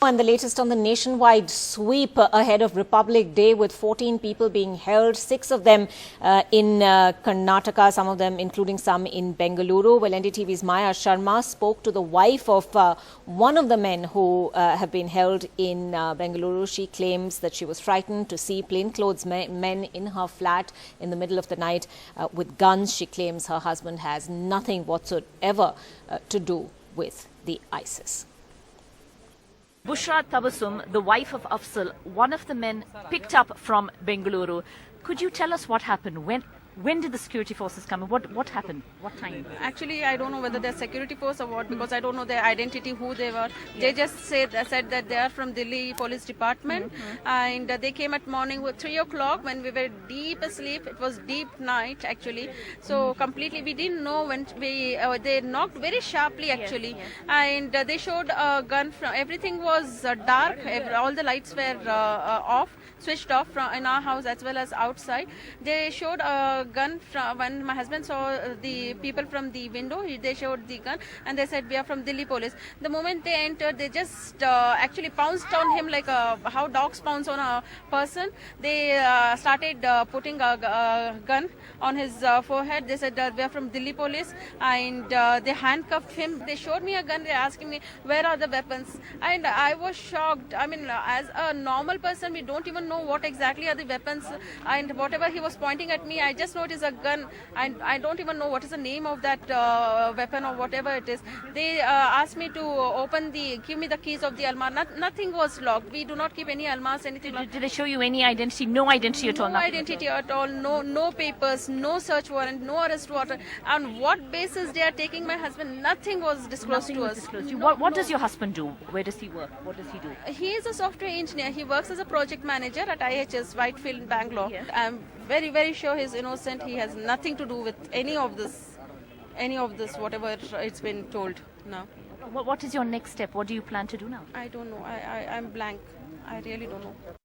And the latest on the nationwide sweep ahead of Republic Day, with 14 people being held, 6 of them in Karnataka, some of them including some in Bengaluru. Well, NDTV's Maya Sharma spoke to the wife of one of the men who have been held in Bengaluru. She claims that she was frightened to see plainclothes men in her flat in the middle of the night with guns. She claims her husband has nothing whatsoever to do with the ISIS. Bushra Tabassum, the wife of Afzal, one of the men picked up from Bengaluru. Could you tell us what happened? When did the security forces come? What happened? What time? Actually, I don't know whether they're security force or what, because I don't know their identity, who they were. They just said that they are from Delhi Police Department, and they came at morning with 3 o'clock when we were deep asleep. It was deep night actually, so completely we didn't know when they knocked very sharply actually, and they showed a gun. Everything was dark. All the lights were switched off in our house as well as outside. They showed a gun when my husband saw the people from the window. They showed the gun and they said, "We are from Delhi Police." The moment they entered, they just actually pounced on him like how dogs pounce on a person. They started putting a gun on his forehead. They said, "We are from Delhi Police," and they handcuffed him. They showed me a gun. They're asking me, "Where are the weapons?" And I was shocked. I mean, as a normal person, we don't even know what exactly are the weapons, and whatever he was pointing at me, I just know it is a gun, and I don't even know what is the name of that weapon or whatever it is. They asked me to give me the keys of the almar. Nothing was locked. We do not keep any almars, anything. Did they show you any identity? No identity at all? No identity at all. No papers, no search warrant, no arrest warrant. On what basis they are taking my husband? Nothing was disclosed to us. What does your husband do? Where does he work? What does he do? He is a software engineer. He works as a project manager at IHS Whitefield, Bangalore. Yes. I'm very, very sure he's innocent. He has nothing to do with any of this, whatever it's been told now. What is your next step? What do you plan to do now? I don't know. I'm blank. I really don't know.